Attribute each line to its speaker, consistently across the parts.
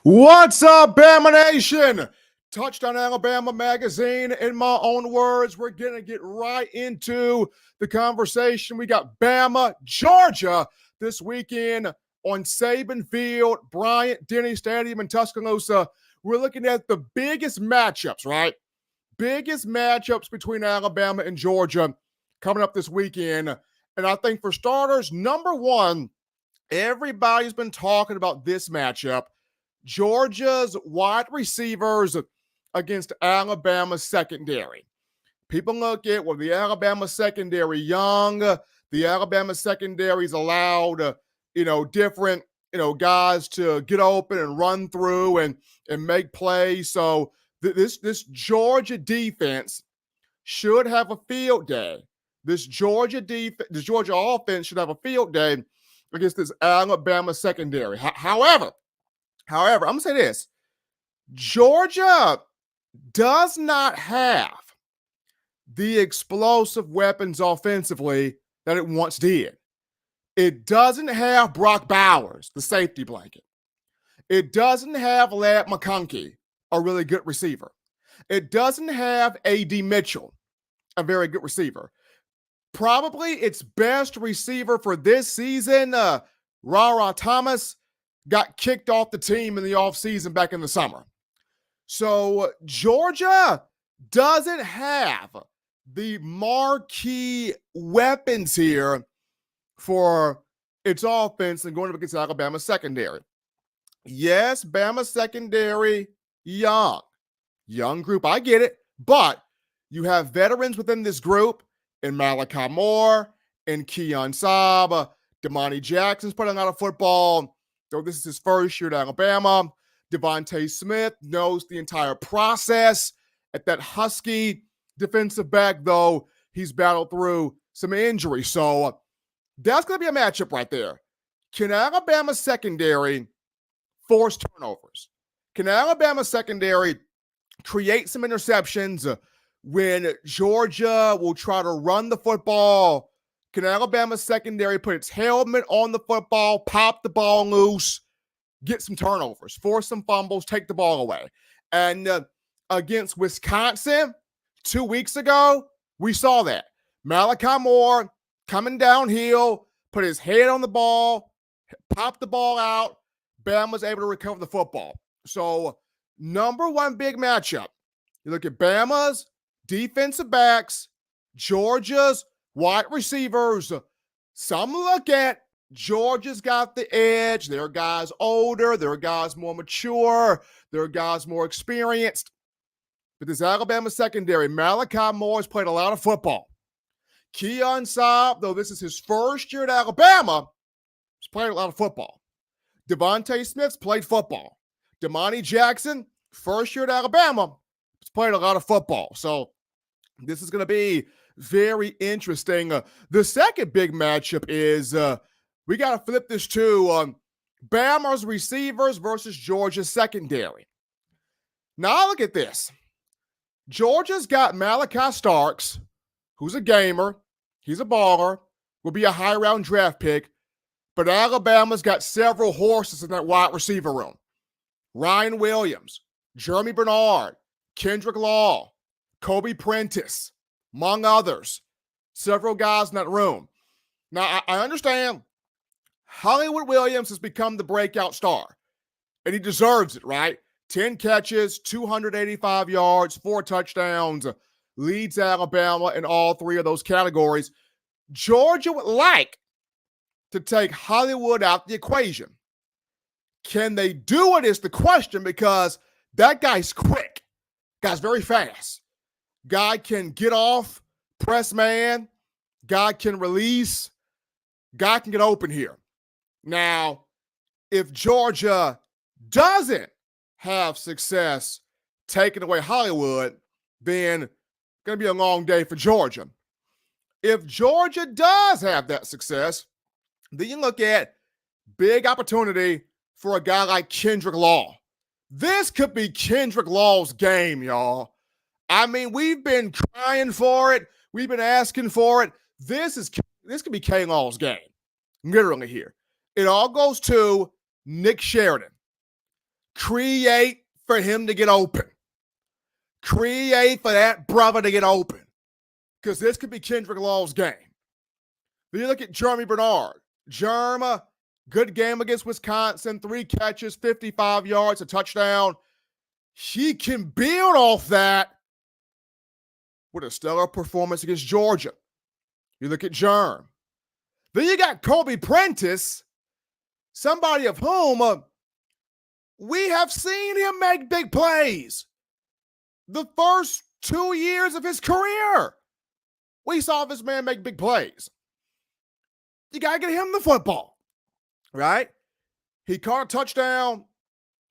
Speaker 1: What's up, Bama Nation? Touchdown Alabama magazine. In my own words, we're going to get right into the conversation. We got Bama, Georgia this weekend on Saban Field, Bryant-Denny Stadium in Tuscaloosa. We're looking at the biggest matchups, right? Biggest matchups between Alabama and Georgia coming up this weekend. And I think for starters, number one, everybody's been talking about this matchup. Georgia's wide receivers against Alabama's secondary. People look at, well, the Alabama secondary young. The Alabama secondary's allowed, different, guys to get open and run through and make plays. So this Georgia defense should have a field day. This Georgia offense should have a field day against this Alabama secondary. However, I'm going to say this. Georgia does not have the explosive weapons offensively that it once did. It doesn't have Brock Bowers, the safety blanket. It doesn't have Ladd McConkey, a really good receiver. It doesn't have A.D. Mitchell, a very good receiver. Probably its best receiver for this season, Rara Thomas, got kicked off the team in the offseason back in the summer. So Georgia doesn't have the marquee weapons here for its offense and going up against Alabama's secondary. Yes, Bama secondary, young group. I get it. But you have veterans within this group in Malachi Moore, and Keon Saab. Damani Jackson's playing a lot of football. So this is his first year at Alabama. Devontae Smith knows the entire process. At that Husky defensive back, though, he's battled through some injuries. So that's going to be a matchup right there. Can Alabama secondary force turnovers? Can Alabama secondary create some interceptions when Georgia will try to run the football? Can Alabama secondary put its helmet on the football, pop the ball loose, get some turnovers, force some fumbles, take the ball away? And against Wisconsin 2 weeks ago, we saw that. Malachi Moore coming downhill, put his head on the ball, popped the ball out. Bama was able to recover the football. So number one big matchup. You look at Bama's defensive backs, Georgia's wide receivers. Some look at Georgia's got the edge. There are guys older. There are guys more mature. There are guys more experienced. But this Alabama secondary, Malachi Moore has played a lot of football. Keon Saab, though this is his first year at Alabama, has played a lot of football. Devontae Smith's played football. Damani Jackson, first year at Alabama, has played a lot of football. So this is going to be very interesting. The second big matchup is we got to flip this to Bama's receivers versus Georgia's secondary. Now look at this. Georgia's got Malachi Starks, who's a gamer. He's a baller. Will be a high-round draft pick. But Alabama's got several horses in that wide receiver room. Ryan Williams, Jeremy Bernard, Kendrick Law, Kobe Prentice, among others. Several guys in that room. Now, I understand Hollywood Williams has become the breakout star, and he deserves it, right? 10 catches, 285 yards, 4 touchdowns, leads Alabama in all three of those categories. Georgia would like to take Hollywood out the equation. Can they do it is the question, because that guy's quick. Guy's very fast. Guy can get off, press man. Guy can release. Guy can get open here. Now, if Georgia doesn't have success taking away Hollywood, then it's going to be a long day for Georgia. If Georgia does have that success, then you look at big opportunity for a guy like Kendrick Law. This could be Kendrick Law's game, y'all. I mean, we've been crying for it. We've been asking for it. This could be K Law's game, literally here. It all goes to Nick Sheridan. Create for him to get open. Create for that brother to get open. Because this could be Kendrick Law's game. Then you look at Jeremy Bernard. Jerma, good game against Wisconsin. 3 catches, 55 yards, a touchdown. He can build off that with a stellar performance against Georgia. You look at Germ. Then you got Kobe Prentice, somebody of whom we have seen him make big plays. The first 2 years of his career, we saw this man make big plays. You got to get him the football, right? He caught a touchdown,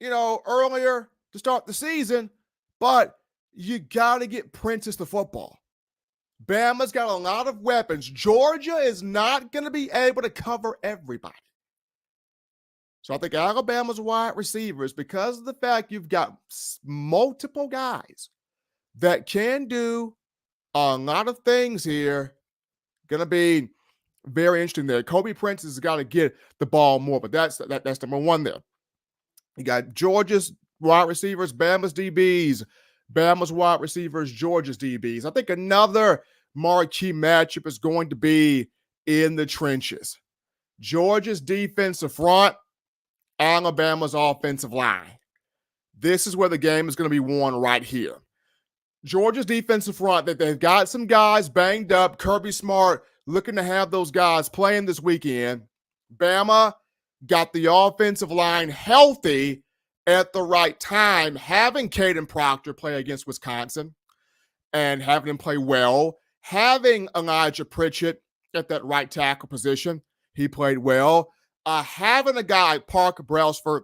Speaker 1: earlier to start the season, but you got to get Prentice the football. Bama's got a lot of weapons. Georgia is not going to be able to cover everybody. So I think Alabama's wide receivers, because of the fact you've got multiple guys that can do a lot of things here, going to be very interesting there. Kobe Prentice has got to get the ball more, but that's number one there. You got Georgia's wide receivers, Bama's DBs, Bama's wide receivers, Georgia's DBs. I think another marquee matchup is going to be in the trenches. Georgia's defensive front, Alabama's offensive line. This is where the game is going to be won right here. Georgia's defensive front, that they've got some guys banged up. Kirby Smart looking to have those guys playing this weekend. Bama got the offensive line healthy at the right time, having Caden Proctor play against Wisconsin and having him play well, having Elijah Pritchett at that right tackle position. He played well. Having a guy, Parker Brailsford,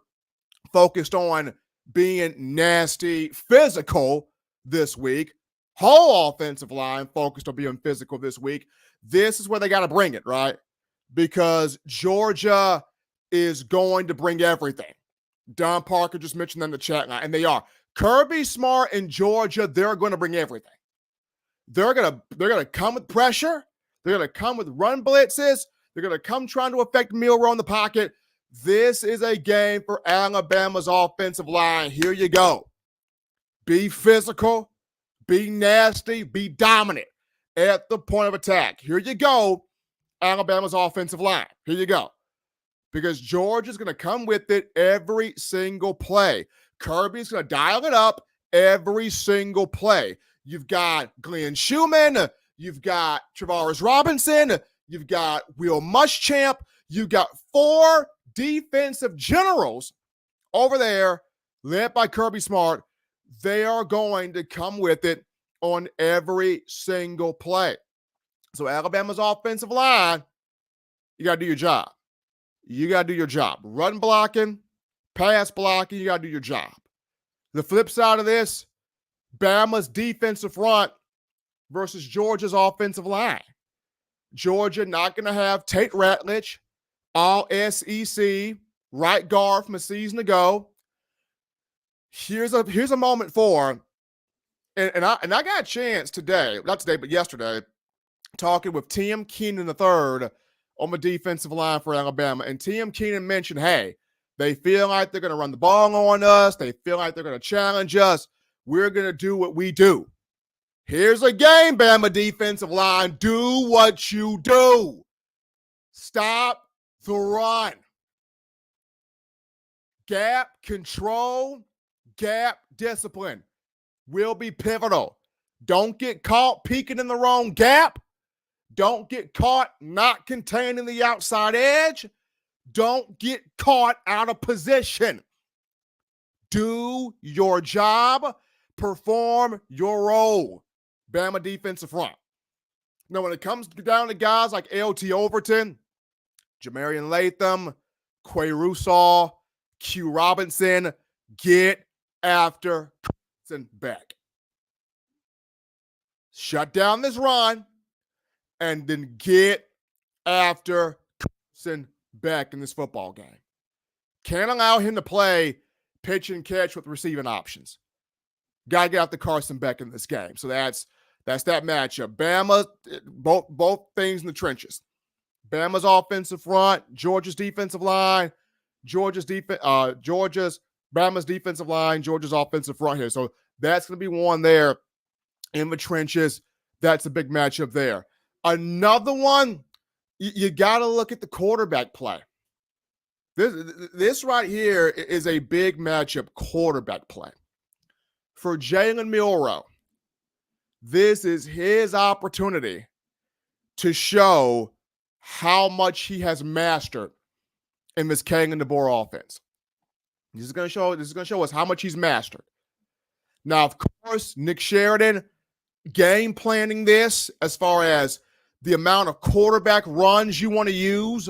Speaker 1: focused on being nasty, physical this week. Whole offensive line focused on being physical this week. This is where they got to bring it, right? Because Georgia is going to bring everything. Don Parker just mentioned in the chat line, and they are. Kirby Smart in Georgia, they're going to bring everything. They're gonna come with pressure. They're going to come with run blitzes. They're going to come trying to affect Milroe in the pocket. This is a game for Alabama's offensive line. Here you go. Be physical, be nasty, be dominant at the point of attack. Here you go, Alabama's offensive line. Here you go. Because Georgia's going to come with it every single play. Kirby's going to dial it up every single play. You've got Glenn Schumann. You've got Travaris Robinson. You've got Will Muschamp. You've got 4 defensive generals over there led by Kirby Smart. They are going to come with it on every single play. So Alabama's offensive line, you got to do your job. You got to do your job. Run blocking, pass blocking, you got to do your job. The flip side of this, Bama's defensive front versus Georgia's offensive line. Georgia not going to have Tate Ratledge, all SEC, right guard from a season ago. Here's a moment for, and I got a chance today, not today, but yesterday, talking with Tim Keenan III on the defensive line for Alabama. And Tim Keenan mentioned, hey, they feel like they're going to run the ball on us. They feel like they're going to challenge us. We're going to do what we do. Here's a game, Bama defensive line. Do what you do. Stop the run. Gap control, gap discipline will be pivotal. Don't get caught peeking in the wrong gap. Don't get caught not containing the outside edge. Don't get caught out of position. Do your job. Perform your role. Bama defensive front. Now, when it comes down to guys like L.T. Overton, Jamarian Latham, Quay Russaw, Q Robinson, get after Beck. Shut down this run and then get after Beck in this football game. Can't allow him to play pitch and catch with receiving options. Got to get out the Carson Beck in this game. So that's that matchup. Bama, both things in the trenches. Bama's offensive front, Georgia's defensive line, Georgia's Bama's defensive line, Georgia's offensive front here. So that's going to be one there in the trenches. That's a big matchup there. Another one, you got to look at the quarterback play. This right here is a big matchup quarterback play. For Jalen Milroe, this is his opportunity to show how much he has mastered in this Kalen DeBoer offense. This is going to show us how much he's mastered. Now, of course, Nick Sheridan game planning this as far as the amount of quarterback runs you want to use,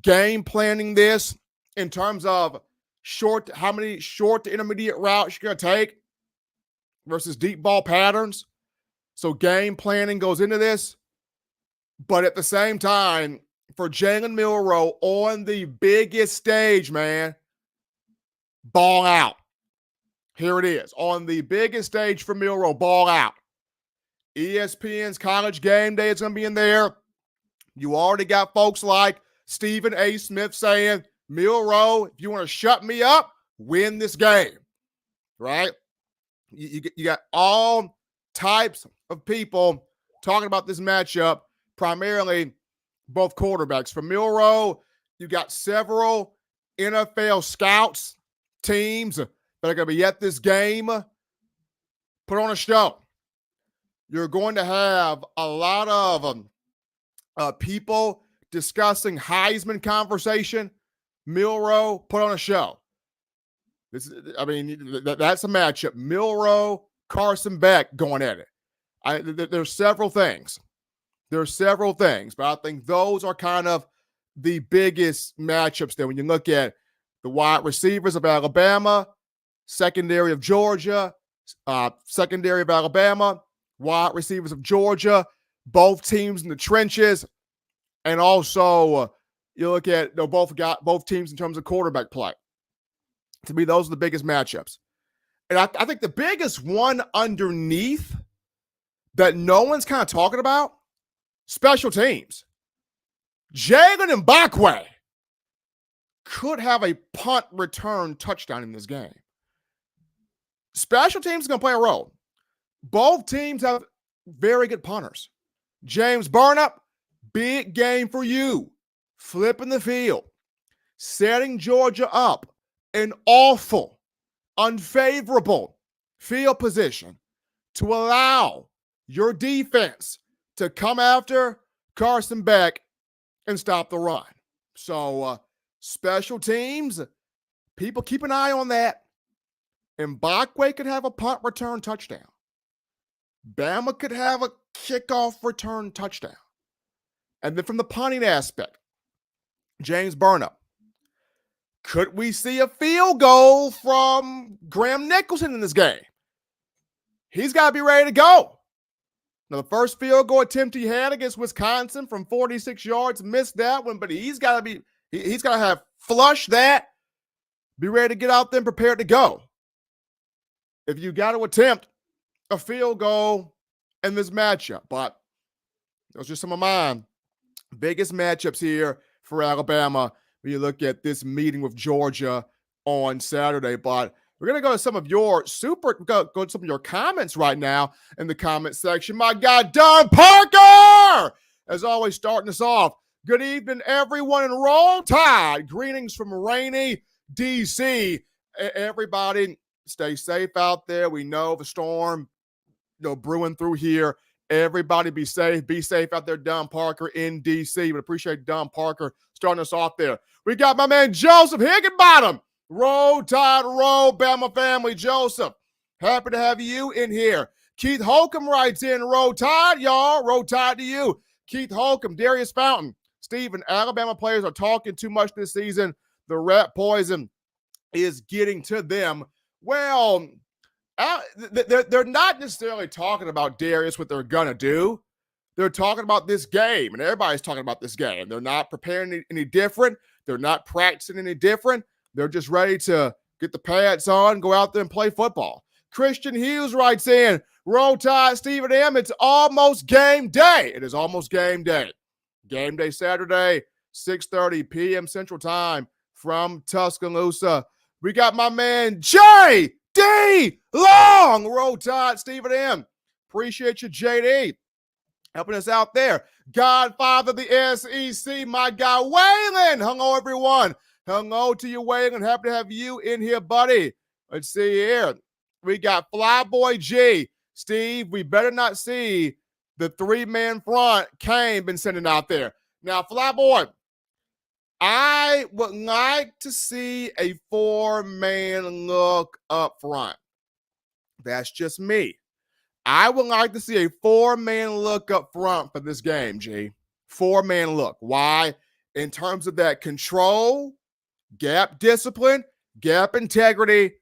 Speaker 1: game planning this in terms of how many short to intermediate routes you're going to take versus deep ball patterns. So game planning goes into this. But at the same time, for Jalen Milroe on the biggest stage, man, ball out. Here it is. On the biggest stage for Milroe, ball out. ESPN's College Game Day is going to be in there. You already got folks like Stephen A. Smith saying, Milroe, if you want to shut me up, win this game. Right? You got all types of people talking about this matchup, primarily both quarterbacks. For Milroe, you got several NFL scouts, teams that are going to be at this game. Put on a show. You're going to have a lot of people discussing Heisman conversation. Milroe, put on a show. That's a matchup. Milroe, Carson Beck going at it. There's several things. But I think those are kind of the biggest matchups there when you look at the wide receivers of Alabama, secondary of Georgia, secondary of Alabama, wide receivers of Georgia, both teams in the trenches, and also you look at both teams in terms of quarterback play. To me, those are the biggest matchups. And I think the biggest one underneath that no one's kind of talking about, special teams. Jalen Mbakwe could have a punt return touchdown in this game. Special teams is going to play a role. Both teams have very good punters. James Burnap, big game for you. Flipping the field. Setting Georgia up. An awful, unfavorable field position to allow your defense to come after Carson Beck and stop the run. So, special teams, people keep an eye on that. Mbakwe could have a punt return touchdown. Bama could have a kickoff return touchdown. And then from the punting aspect, James Burnap. Could we see a field goal from Graham Nicholson in this game? He's got to be ready to go. Now, the first field goal attempt he had against Wisconsin from 46 yards, missed that one, but he's got to have flushed that, be ready to get out there and prepared to go. If you got to attempt a field goal in this matchup, but those are some of my biggest matchups here for Alabama when you look at this meeting with Georgia on Saturday. But we're going to go to some of your go to some of your comments right now in the comment section. My guy, Don Parker, as always, starting us off. Good evening, everyone in Roll Tide. Greetings from rainy D.C. Everybody, stay safe out there. We know the storm, brewing through here. Everybody be safe. Be safe out there, Don Parker in D.C. We appreciate Don Parker starting us off there. We got my man Joseph Higginbottom. Roll Tide, roll, Bama family. Joseph, happy to have you in here. Keith Holcomb writes in, Roll Tide, y'all. Roll Tide to you. Keith Holcomb, Darius Fountain. Stephen, Alabama players are talking too much this season. The rat poison is getting to them. Well, they're not necessarily talking about Darius, what they're going to do. They're talking about this game, and everybody's talking about this game. They're not preparing any different. They're not practicing any different. They're just ready to get the pads on, go out there and play football. Christian Hughes writes in, Roll Tide, Stephen M., it's almost game day. It is almost game day. Game day Saturday, 6:30 p.m. Central Time from Tuscaloosa. We got my man J.D. Long. Roll Tide, Stephen M. Appreciate you, J.D. helping us out there. Godfather of the SEC, my guy, Waylon. Hello, everyone. Hello to you, Waylon. Happy to have you in here, buddy. Let's see here. We got Flyboy G. Steve, we better not see the three-man front Kane been sending out there. Now, Flyboy, I would like to see a four-man look up front. That's just me. I would like to see a four-man look up front for this game, G. Four-man look. Why? In terms of that control, gap discipline, gap integrity,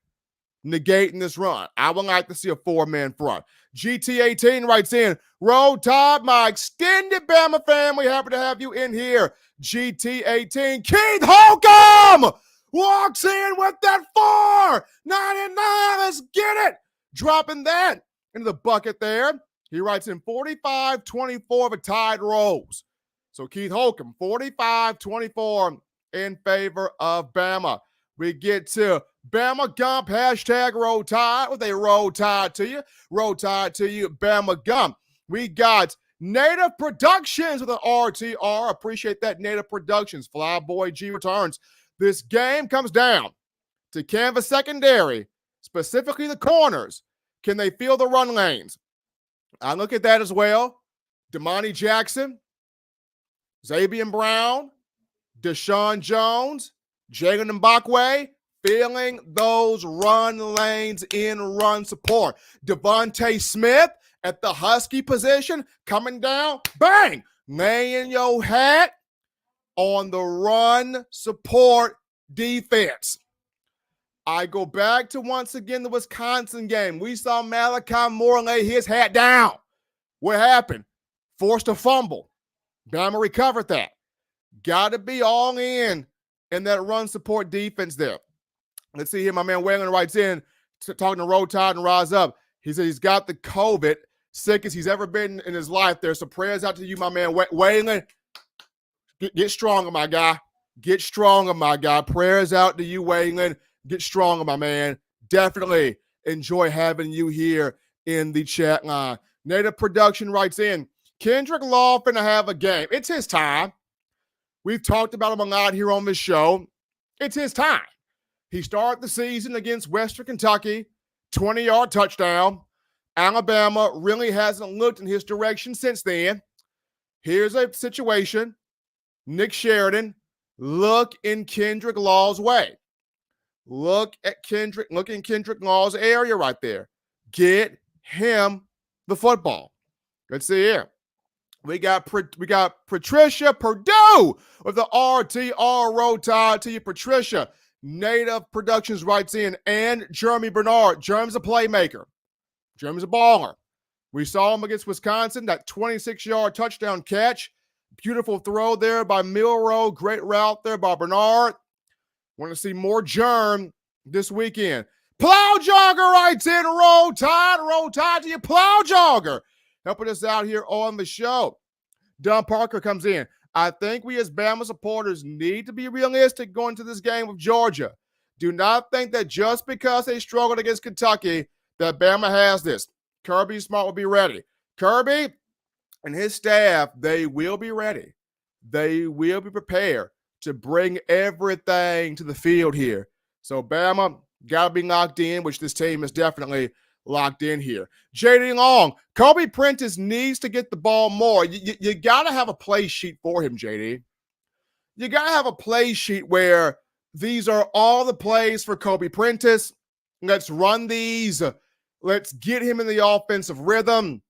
Speaker 1: negating this run. I would like to see a four-man front. GT18 writes in, Roll Tide, my extended Bama family. Happy to have you in here. GT18, Keith Holcomb walks in with that 4.99. Let's get it. Dropping that into the bucket there. He writes in 45-24 for Tide Rolls. So Keith Holcomb, 45-24 in favor of Bama. We get to Bama Gump, hashtag Roll Tide with a Roll Tide to you. Roll Tide to you, Bama Gump. We got Native Productions with an RTR. Appreciate that, Native Productions. Flyboy G returns. This game comes down to Canvas secondary, specifically the corners. Can they fill the run lanes? I look at that as well. Damani Jackson, Xavier Brown, Deshaun Jones, Jalen Mbakwe, filling those run lanes in run support. Devontae Smith at the Husky position, coming down, bang, laying your hat on the run support defense. I go back to, once again, the Wisconsin game. We saw Malachi Moore lay his hat down. What happened? Forced a fumble. Bama recovered that. Got to be all in that run support defense there. Let's see here. My man Waylon writes in, talking to Roll Tide and Rise Up. He said he's got the COVID, sick as he's ever been in his life there. So prayers out to you, my man Waylon. Get stronger, my guy. Get stronger, my guy. Prayers out to you, Waylon. Get stronger, my man. Definitely enjoy having you here in the chat line. Native Production writes in, Kendrick Law finna have a game. It's his time. We've talked about him a lot here on this show. It's his time. He started the season against Western Kentucky, 20-yard touchdown. Alabama really hasn't looked in his direction since then. Here's a situation. Nick Sheridan, look in Kendrick Law's way. Look in Kendrick Law's area right there. Get him the football. Let's see here. We got Patricia Purdue with the RTR Roll Tide to you, Patricia. Native Productions writes in, and Jeremy Bernard. Jeremy's a playmaker. Jeremy's a baller. We saw him against Wisconsin, that 26-yard touchdown catch. Beautiful throw there by Milroe. Great route there by Bernard. Want to see more Germ this weekend. Plow Jogger writes in, Roll Tide to you, Plow Jogger. Helping us out here on the show. Don Parker comes in. I think we as Bama supporters need to be realistic going to this game with Georgia. Do not think that just because they struggled against Kentucky that Bama has this. Kirby Smart will be ready. Kirby and his staff, they will be ready. They will be prepared to bring everything to the field here. So Bama got to be locked in, which this team is definitely locked in here. J.D. Long, Kobe Prentice needs to get the ball more. You got to have a play sheet for him, J.D. You got to have a play sheet where these are all the plays for Kobe Prentice. Let's run these. Let's get him in the offensive rhythm.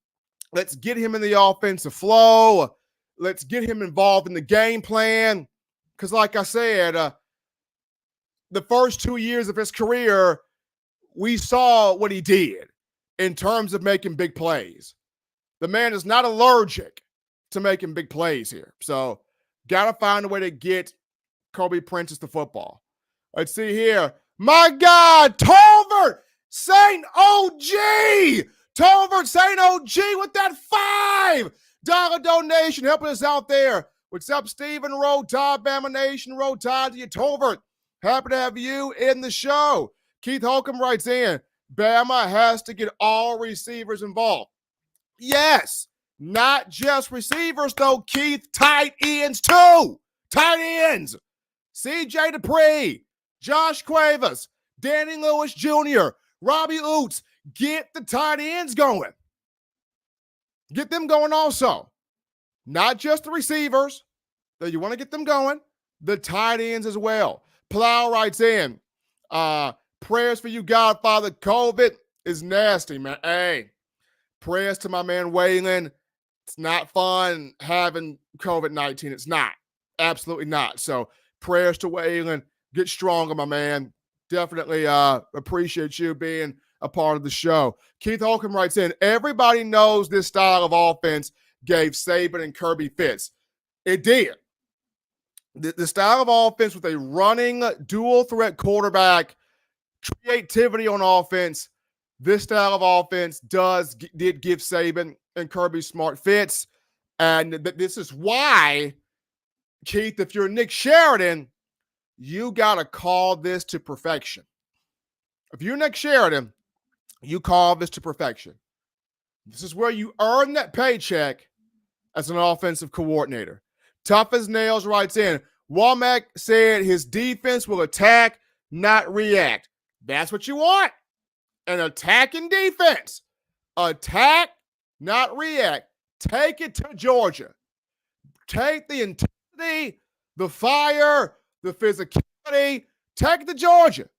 Speaker 1: Let's get him in the offensive flow. Let's get him involved in the game plan. Because like I said, the first 2 years of his career, we saw what he did in terms of making big plays. The man is not allergic to making big plays here. So, got to find a way to get Kobe Prentice the football. Let's see here. My God, Tolbert St. OG. Tolbert St. OG with that $5 donation helping us out there. What's up, Stephen? Roll Tide, Bama Nation. Roll Tide to you, Tolbert. Happy to have you in the show. Keith Holcomb writes in, Bama has to get all receivers involved. Yes, not just receivers, though, Keith. Tight ends, too. Tight ends. C.J. Dupree, Josh Cuevas, Danny Lewis Jr., Robbie Oots. Get the tight ends going. Get them going also. Not just the receivers, though you want to get them going, the tight ends as well. Plow writes in, prayers for you, Godfather. COVID is nasty, man. Hey, prayers to my man Waylon. It's not fun having COVID-19. It's not. Absolutely not. So prayers to Waylon. Get stronger, my man. Definitely appreciate you being a part of the show. Keith Holcomb writes in, everybody knows this style of offense gave Saban and Kirby fits. It did. The style of offense with a running dual threat quarterback, creativity on offense, this style of offense did give Saban and Kirby smart fits. And this is why, Keith, if you're Nick Sheridan, you got to call this to perfection. If you're Nick Sheridan, you call this to perfection. This is where you earn that paycheck as an offensive coordinator. Tough as Nails writes in, Womack said his defense will attack, not react. That's what you want. An attacking defense. Attack, not react. Take it to Georgia. Take the intensity, the fire, the physicality. Take it to Georgia.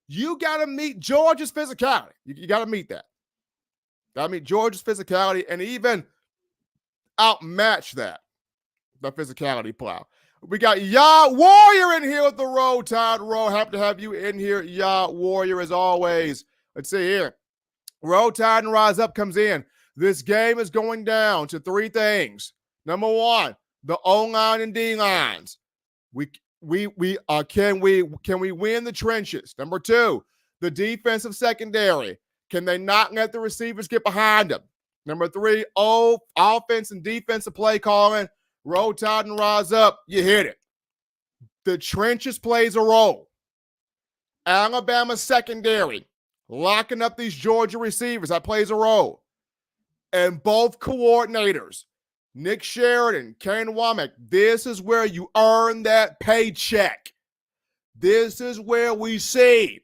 Speaker 1: You got to meet Georgia's physicality. You got to meet that. Got to meet Georgia's physicality and even outmatch that. The physicality, Plow. We got Ya Warrior in here with the Roll Tide Roll. Happy to have you in here, Ya Warrior, as always. Let's see here. Roll Tide and Rise Up comes in. This game is going down to three things. Number one, the O-line and D-lines. Can we win the trenches? Number two, the defensive secondary. Can they not let the receivers get behind them? Number three, offense and defensive play calling. Roll Tide and Rise Up. You hit it. The trenches plays a role. Alabama secondary, locking up these Georgia receivers. That plays a role. And both coordinators, Nick Sheridan, Kane Womack, this is where you earn that paycheck. This is where we see,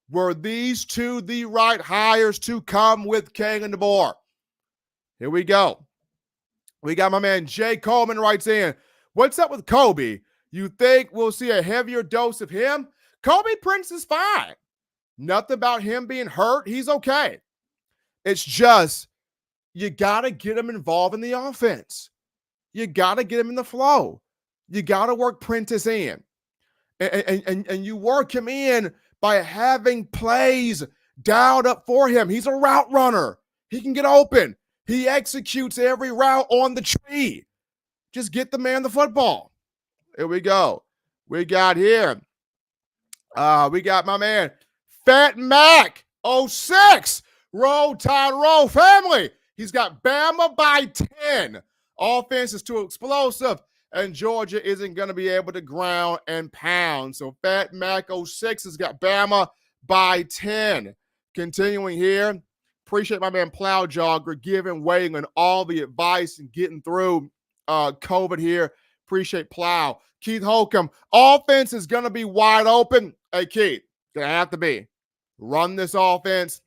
Speaker 1: were these two the right hires to come with Kane and DeBoer? Here we go. We got my man Jay Coleman writes in, what's up with Kobe? You think we'll see a heavier dose of him? Kobe Prince is fine. Nothing about him being hurt. He's okay. It's just, you got to get him involved in the offense. You got to get him in the flow. You got to work Prentice in. And you work him in by having plays dialed up for him. He's a route runner. He can get open. He executes every route on the tree. Just get the man the football. Here we go. We got here. We got my man, Fat Mac 06. Roll Tide Roll family. He's got Bama by 10. Offense is too explosive, and Georgia isn't going to be able to ground and pound. So Fat Mac 06 has got Bama by 10. Continuing here. Appreciate my man Plow Jogger giving Waylon all the advice and getting through COVID here. Appreciate Plow. Keith Holcomb, offense is going to be wide open. Hey, Keith, going to have to be. Run this offense.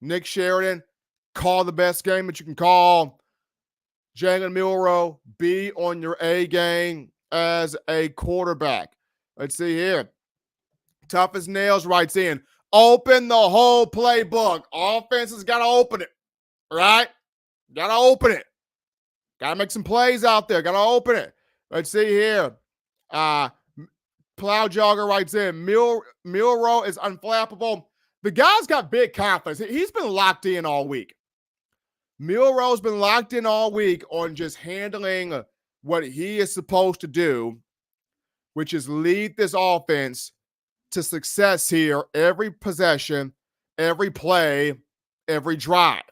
Speaker 1: Nick Sheridan, call the best game that you can call. Jalen Milroe, be on your A game as a quarterback. Let's see here. Tough as Nails writes in, open the whole playbook. Offense has got to open it, right? Got to open it. Got to make some plays out there. Got to open it. Let's see here. Plow Jogger writes in, Milroe is unflappable. The guy's got big confidence. He's been locked in all week. Milroe's been locked in all week on just handling what he is supposed to do, which is lead this offense to success here every possession, every play, every drive.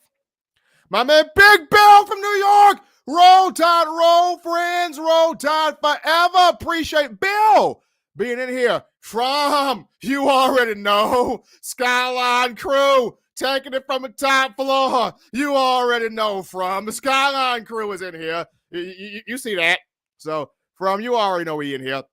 Speaker 1: My man Big Bill from New York, Roll Tide, roll, friends, Roll Tide forever. Appreciate Bill being in here. from, you already know, Skyline Crew, taking it from the top floor. You already know from. The Skyline Crew is in here. You see that. So, from, you already know we in here.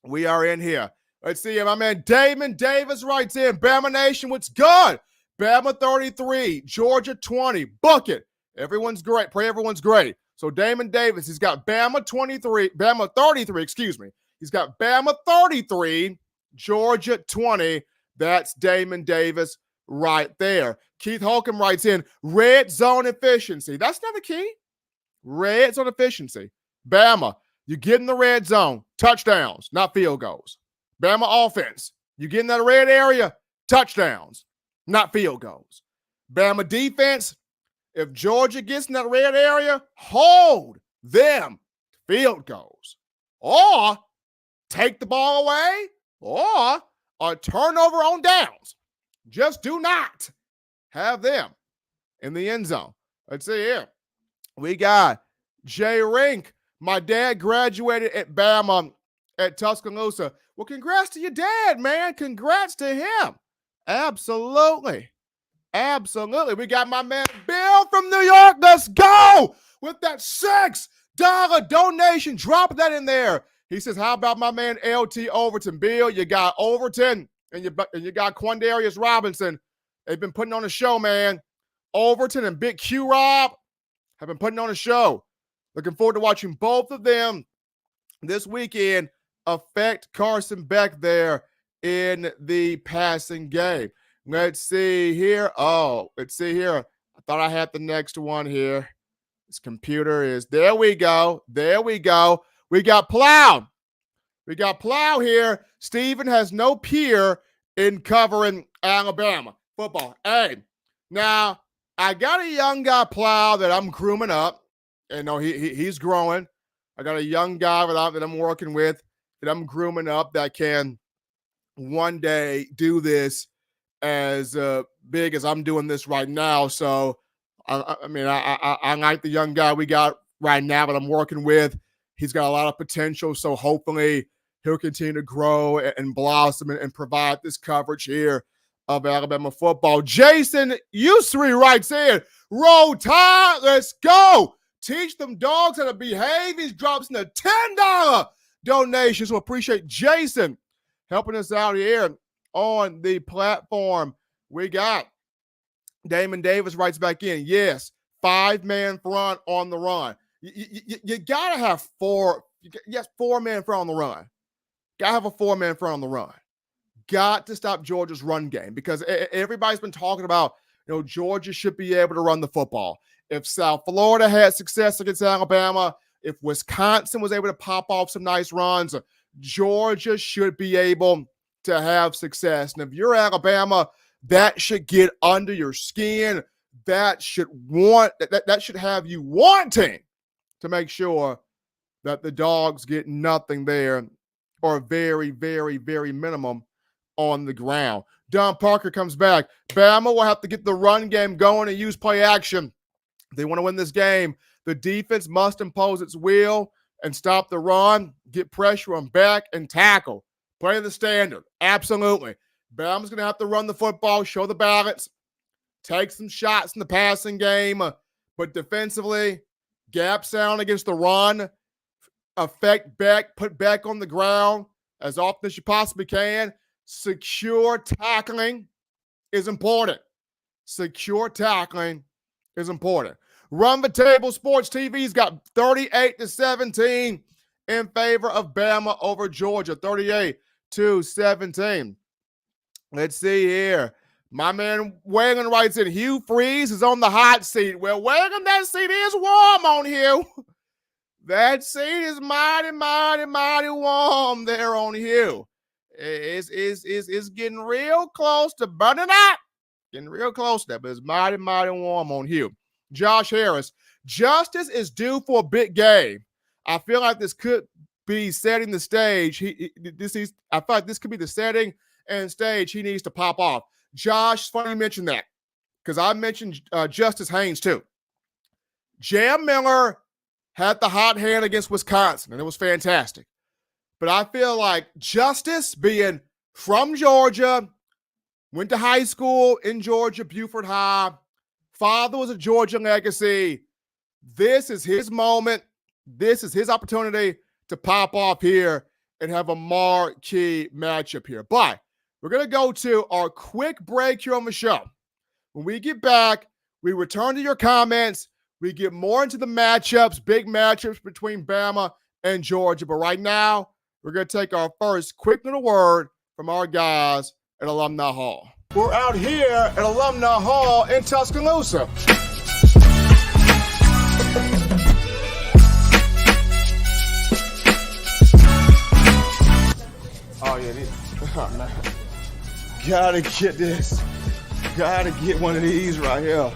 Speaker 1: We are in here. Let's see, my man Damon Davis writes in, Bama Nation, what's good? Bama 33, Georgia 20, book it. Everyone's great. Pray everyone's great. So Damon Davis, he's got Bama 33, excuse me. He's got Bama 33, Georgia 20. That's Damon Davis right there. Keith Holcomb writes in, red zone efficiency. That's not the key. Red zone efficiency. Bama, you get in the red zone, touchdowns, not field goals. Bama offense, you get in that red area, touchdowns, not field goals. Bama defense, if Georgia gets in that red area, hold them field goals. Or take the ball away, or a turnover on downs. Just do not have them in the end zone. Let's see here. We got Jay Rink. My dad graduated at Bama at Tuscaloosa. Well, congrats to your dad, man. Congrats to him. Absolutely. Absolutely. We got my man Bill from New York. Let's go with that $6 donation. Drop that in there. He says, how about my man LT Overton? Bill, you got Overton and you got Quandarius Robinson. They've been putting on a show, man. Overton and Big Q Rob have been putting on a show. Looking forward to watching both of them this weekend affect Carson Beck there in the passing game. Let's see here. Let's see here. I thought I had the next one here. This computer is, there we go. There we go. We got Plow. We got Plow here. Steven has no peer in covering Alabama football. Hey, now I got a young guy, Plow, that I'm grooming up. And no, he's growing. I got a young guy that I'm working with, that I'm grooming up, that can one day do this as big as I'm doing this right now. So, I like the young guy we got right now that I'm working with. He's got a lot of potential. So hopefully he'll continue to grow and blossom and provide this coverage here of Alabama football. Jason Usry writes in, Roll Tide, let's go. Teach them dogs how to behave. He drops in a $10 donation. So appreciate Jason helping us out here on the platform. We got Damon Davis writes back in, yes, 5-man front on the run. You got to have 4-man front on the run. Got to have a 4-man front on the run. Got to stop Georgia's run game, because everybody's been talking about, Georgia should be able to run the football. If South Florida had success against Alabama, if Wisconsin was able to pop off some nice runs, Georgia should be able to have success. And if you're Alabama, that should get under your skin. That should have you wanting to make sure that the dogs get nothing there, or very, very, very minimum on the ground. Don Parker comes back. Bama will have to get the run game going and use play action. If they want to win this game, the defense must impose its will and stop the run, get pressure on back, and tackle. Play the standard. Absolutely. Bama's going to have to run the football, show the balance, take some shots in the passing game, but defensively, gap sound against the run, affect back, put back on the ground as often as you possibly can. Secure tackling is important. Secure tackling is important. Run the Table Sports TV's got 38-17 in favor of Bama over Georgia. 38-17. Let's see here. My man Wagon writes in, Hugh Freeze is on the hot seat. Well, Wagon, that seat is warm on Hugh. That seat is mighty, mighty, mighty warm there on Hugh. It's getting real close to burning up. Getting real close to that, but it's mighty, mighty warm on Hugh. Josh Harris, justice is due for a big game. I feel like this could be setting the stage. I feel like this could be the setting and stage he needs to pop off. Josh, funny you mentioned that, because I mentioned Justice Haynes too. Jam Miller had the hot hand against Wisconsin, and it was fantastic. But I feel like Justice, being from Georgia, went to high school in Georgia, Buford High, father was a Georgia legacy. This is his moment. This is his opportunity to pop off here and have a marquee matchup here. But we're going to go to our quick break here on the show. When we get back, we return to your comments. We get more into the matchups, big matchups between Bama and Georgia. But right now, we're going to take our first quick little word from our guys at Alumni Hall. We're out here at Alumni Hall in Tuscaloosa. Oh, yeah, oh, man. Gotta get this. Gotta get one of these right here.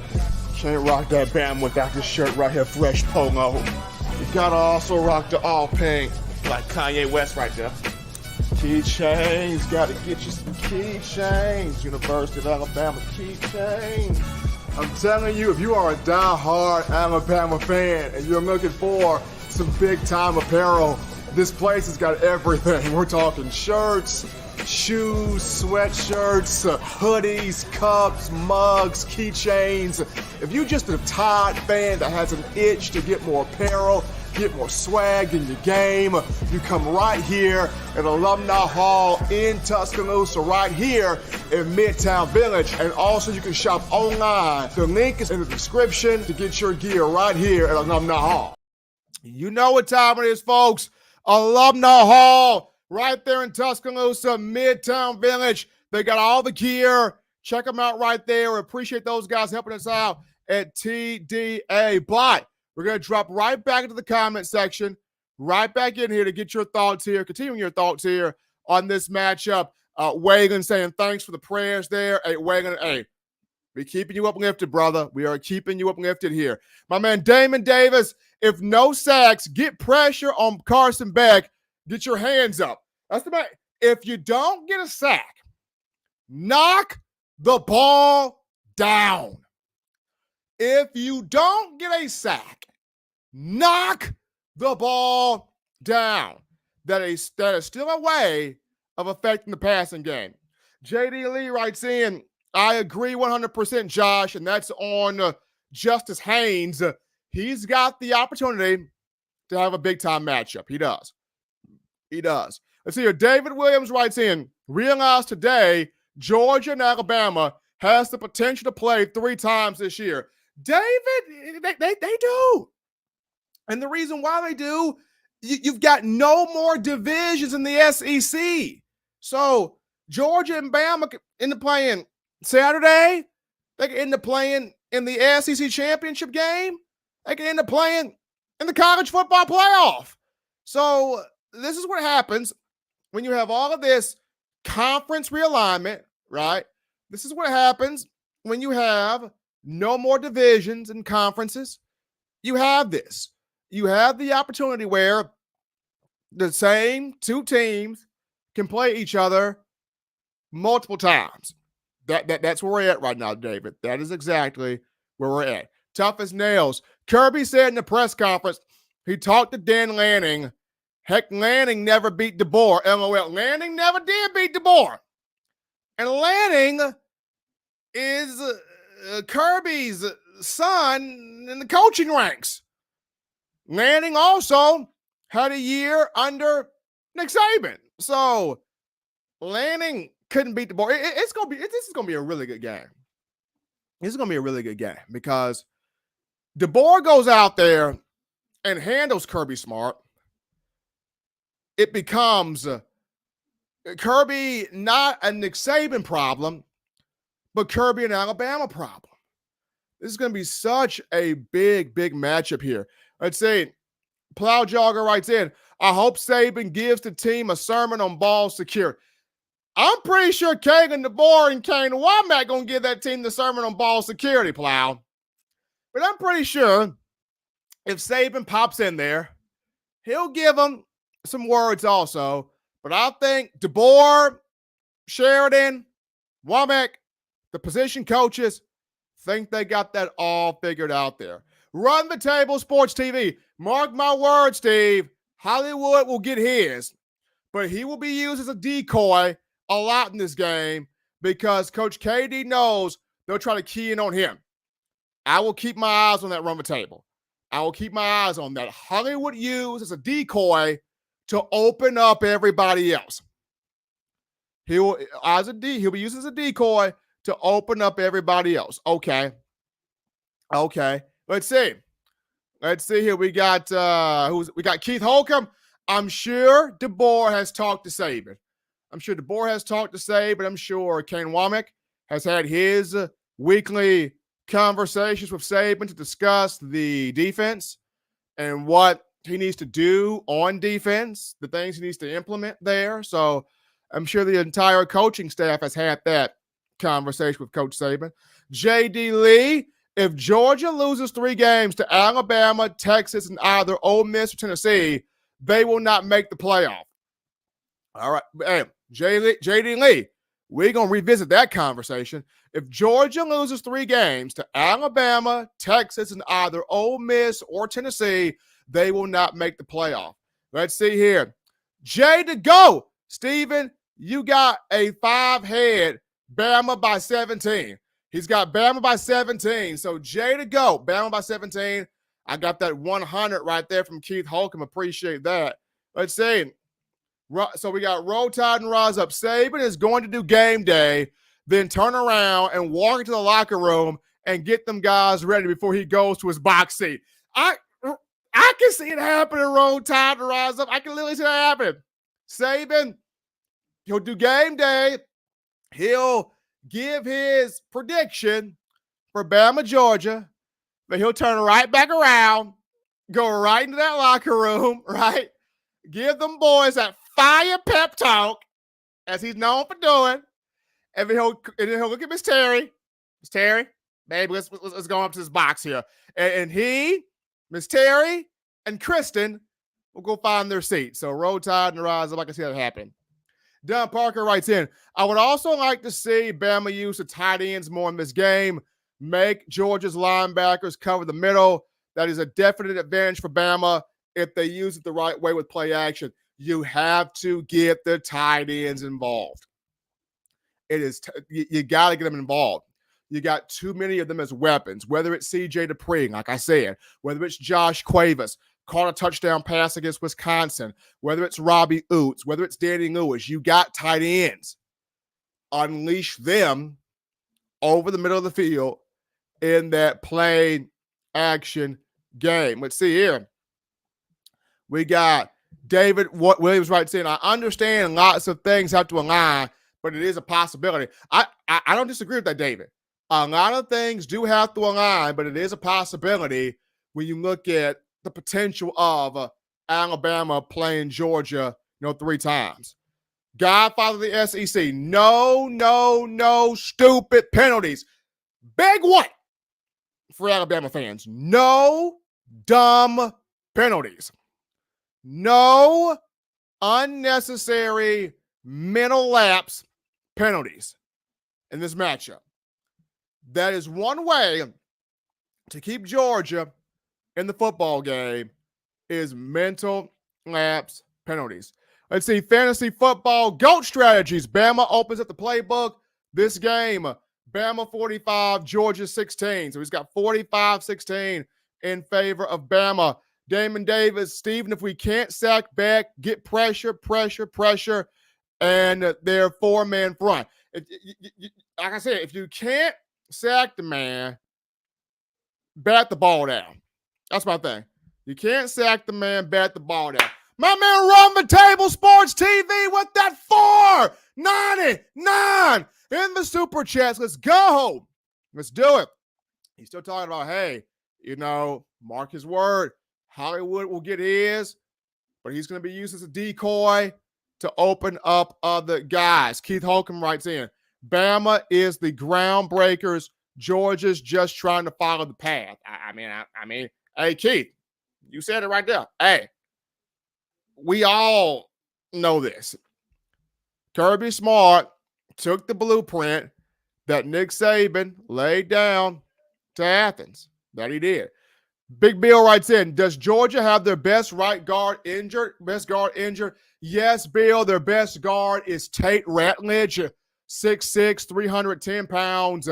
Speaker 1: Can't rock that Bama without this shirt right here, fresh polo. You gotta also rock the all pink, like Kanye West right there. Keychains, gotta get you some keychains. University of Alabama keychains. I'm telling you, if you are a die-hard Alabama fan and you're looking for some big-time apparel, this place has got everything. We're talking shirts, shoes, sweatshirts, hoodies, cups, mugs, keychains. If you're just a Tide fan that has an itch to get more apparel, get more swag in your game, you come right here at Alumni Hall in Tuscaloosa, right here in Midtown Village. And also you can shop online. The link is in the description to get your gear right here at Alumni Hall. You know what time it is, folks. Alumni Hall, right there in Tuscaloosa, Midtown Village. They got all the gear. Check them out right there. We appreciate those guys helping us out at TDA. But we're going to drop right back into the comment section, right back in here to get your thoughts here, continuing your thoughts here on this matchup. Wagon saying thanks for the prayers there. Hey, Wagon, hey, we're keeping you uplifted, brother. We are keeping you uplifted here. My man Damon Davis, if no sacks, get pressure on Carson Beck. Get your hands up. That's the man. If you don't get a sack, knock the ball down. If you don't get a sack, knock the ball down. That is still a way of affecting the passing game. JD Lee writes in, I agree 100%, Josh, and that's on Justice Haynes. He's got the opportunity to have a big-time matchup. He does. He does. Let's see here. David Williams writes in, realize today Georgia and Alabama has the potential to play 3 times this year. David, they do. And the reason why they do, you've got no more divisions in the SEC. So Georgia and Bama end up playing Saturday. They can end up playing in the SEC championship game. They can end up playing in the college football playoff. So this is what happens when you have all of this conference realignment, right? This is what happens when you have no more divisions and conferences. You have this. You have the opportunity where the same 2 teams can play each other multiple times. That's where we're at right now, David. That is exactly where we're at. Tough as nails. Kirby said in the press conference, he talked to Dan Lanning. Heck, Lanning never beat DeBoer. LOL. Lanning never did beat DeBoer. And Lanning is Kirby's son in the coaching ranks. Lanning also had a year under Nick Saban. So Lanning couldn't beat DeBoer. This is gonna be a really good game. This is gonna be a really good game because DeBoer goes out there and handles Kirby Smart. It becomes Kirby not a Nick Saban problem, but Kirby an Alabama problem. This is going to be such a big matchup here. Let's see. Plow Jogger writes in, I hope Saban gives the team a sermon on ball security. I'm pretty sure Kagan DeBoer and Kane Womack going to give that team the sermon on ball security, Plow. But I'm pretty sure if Saban pops in there, he'll give them some words also. But I think DeBoer, Sheridan, Womack, the position coaches, think they got that all figured out there. Run the Table Sports TV. Mark my words, Steve. Hollywood will get his. but he will be used as a decoy a lot in this game because Coach KD knows they'll try to key in on him. I will keep my eyes on that run the table. I will keep my eyes on that. Hollywood used as a decoy to open up everybody else. He'll be used as a decoy to open up everybody else. Okay. Let's see. Here. We got Keith Holcomb. I'm sure DeBoer has talked to Saban. I'm sure Kane Womack has had his weekly conversations with Saban to discuss the defense and what he needs to do on defense, the things he needs to implement there. So I'm sure the entire coaching staff has had that conversation with Coach Saban. J.D. Lee, if Georgia loses 3 games to Alabama, Texas, and either Ole Miss or Tennessee, they will not make the playoff. All right. Hey, J.D. Lee, we're going to revisit that conversation. If Georgia loses 3 games to Alabama, Texas, and either Ole Miss or Tennessee, they will not make the playoff. Let's see here. Jay to go. Steven, you got a 5-head Bama by 17. He's got Bama by 17. So Jay to go. Bama by 17. I got that 100 right there from Keith Holcomb. Appreciate that. Let's see. So we got Roll Tide and Rise Up. Saban is going to do game day, then turn around and walk into the locker room and get them guys ready before he goes to his box seat. I can see it happening, Roll Tide and Rise Up. I can literally see that happen. Saban, he'll do game day. He'll give his prediction for Bama, Georgia, but he'll turn right back around, go right into that locker room, right? Give them boys that fire pep talk, as he's known for doing, and then he'll look at Miss Terry. Miss Terry, baby, let's go up to this box here. And he, Miss Terry, and Kristen will go find their seat. So Roll Tide and Rise Up, I can see that happen. Don Parker writes in, I would also like to see Bama use the tight ends more in this game. Make Georgia's linebackers cover the middle. That is a definite advantage for Bama if they use it the right way with play action. You have to get the tight ends involved. You got to get them involved. You got too many of them as weapons, whether it's C.J. Dupree, like I said, whether it's Josh Cuevas, caught a touchdown pass against Wisconsin, whether it's Robbie Oots, whether it's Danny Lewis, you got tight ends. Unleash them over the middle of the field in that play action game. Let's see here. We got David Williams right saying, I understand lots of things have to align, but it is a possibility. I don't disagree with that, David. A lot of things do have to align, but it is a possibility when you look at the potential of Alabama playing Georgia, 3 times. Godfather of the SEC, no stupid penalties. Big one for Alabama fans. No dumb penalties. No unnecessary mental lapse penalties in this matchup. That is one way to keep Georgia in the football game is mental lapse penalties. Let's see, fantasy football GOAT strategies. Bama opens up the playbook this game. Bama 45, Georgia 16. So he's got 45-16 in favor of Bama. Damon Davis, Stephen, if we can't sack back, get pressure, and their 4-man front. Like I said, if you can't sack the man, bat the ball down. That's my thing. You can't sack the man, bat the ball down. My man Run the Table Sports TV with that $4.99 in the super chats. Let's go. Let's do it. He's still talking about, hey, mark his word. Hollywood will get his, but he's going to be used as a decoy to open up other guys. Keith Holcomb writes in, Bama is the groundbreakers. Georgia's just trying to follow the path. I mean, hey, Keith, you said it right there. Hey, we all know this. Kirby Smart took the blueprint that Nick Saban laid down to Athens. That he did. Big Bill writes in, does Georgia have their best right guard injured? Best guard injured? Yes, Bill. Their best guard is Tate Ratledge, 6'6", 310 pounds.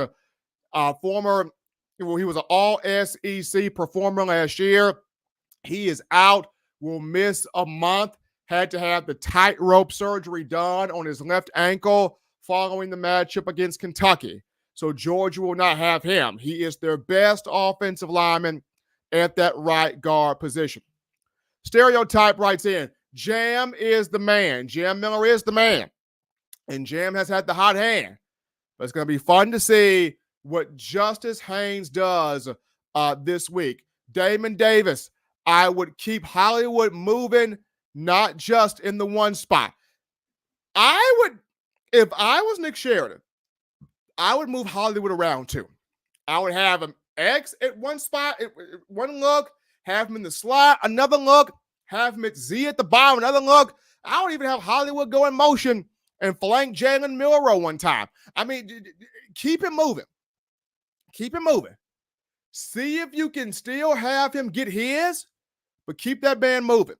Speaker 1: Former, well, he was an all SEC performer last year. He is out, will miss a month. Had to have the tightrope surgery done on his left ankle following the matchup against Kentucky. So Georgia will not have him. He is their best offensive lineman at that right guard position. Stereotype writes in, Jam is the man. Jam Miller is the man. And Jam has had the hot hand. But it's going to be fun to see what Justice Haynes does this week. Damon Davis, I would keep Hollywood moving, not just in the one spot. If I was Nick Sheridan, I would move Hollywood around too. I would have him X at one spot, one look, have him in the slot, another look, have him at Z at the bottom, another look. I would even have Hollywood go in motion and flank Jalen Milroe one time. I mean, keep him moving. Keep him moving. See if you can still have him get his, but keep that band moving.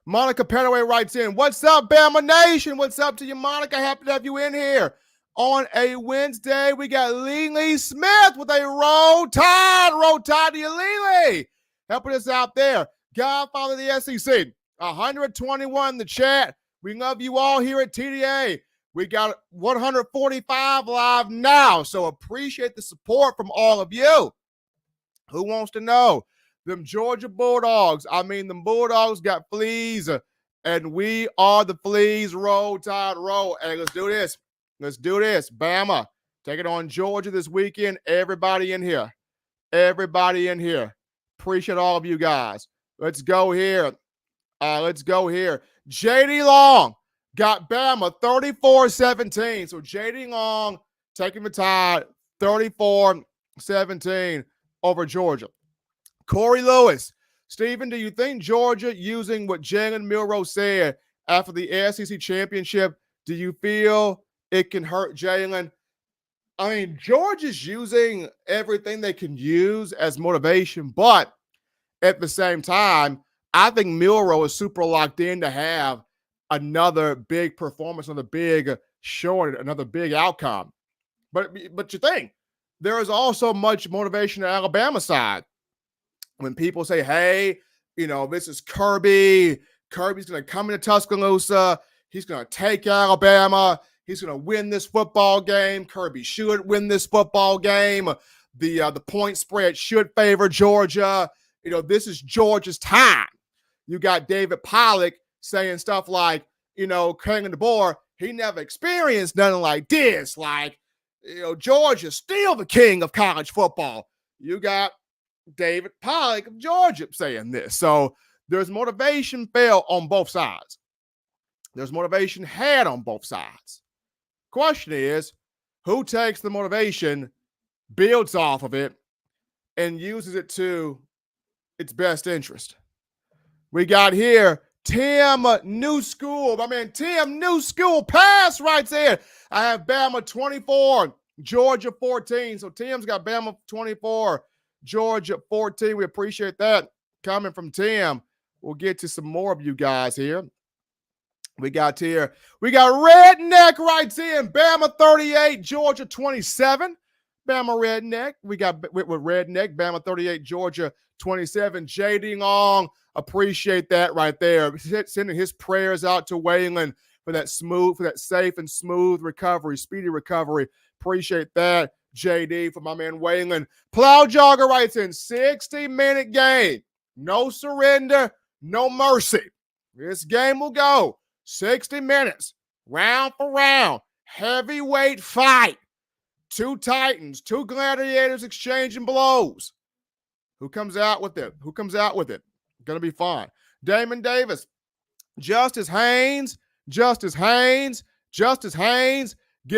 Speaker 1: Monica Petaway writes in, what's up, Bama Nation? What's up to you, Monica? Happy to have you in here. On a Wednesday, we got Lee Smith with a Roll Tide. Roll Tide to you, Lee. Helping us out there. Godfather of the SEC. 121 in the chat. We love you all here at TDA. We got 145 live now, so appreciate the support from all of you. Who wants to know? Them Georgia Bulldogs. I mean, them Bulldogs got fleas, and we are the fleas. Roll Tide, roll. Hey, let's do this. Let's do this. Bama, take it on Georgia this weekend. Everybody in here. Everybody in here. Appreciate all of you guys. Let's go here. Let's go here. J.D. Long got Bama 34-17. So J.D. Long taking the Tide 34-17 over Georgia. Corey Lewis. Stephen, do you think Georgia, using what Jalen Milroe said after the SEC championship, do you feel it can hurt Jalen? I mean, Georgia's using everything they can use as motivation, but at the same time, I think Milroe is super locked in to have another big performance, another big showing, another big outcome. But you think there is also much motivation on Alabama side. When people say, hey, you know, this is Kirby. Kirby's going to come into Tuscaloosa. He's going to take Alabama. He's going to win this football game. Kirby should win this football game. The point spread should favor Georgia. You know, this is Georgia's time. You got David Pollack saying stuff like, you know, King of the Board, he never experienced nothing like this. Like, you know, Georgia's still the king of college football. You got David Pollack of Georgia saying this. So there's motivation felt on both sides. There's motivation had on both sides. Question is, who takes the motivation, builds off of it, and uses it to its best interest? We got here Tim New School. My man Tim New School pass right there. I have Bama 24, Georgia 14. So Tim's got Bama 24, Georgia 14. We appreciate that coming from Tim. We'll get to some more of you guys here. We got Redneck writes in, Bama 38, Georgia 27. Bama Redneck. We got with Redneck, Bama 38, Georgia 27. J.D. Long, appreciate that right there. Sending his prayers out to Waylon for that safe and smooth recovery, speedy recovery. Appreciate that, J.D., for my man Waylon. Plow Jogger writes in, 60-minute game. No surrender, no mercy. This game will go 60 minutes, round for round, heavyweight fight. Two Titans, two gladiators exchanging blows. Who comes out with it? Going to be fun. Damon Davis, Justice Haynes, get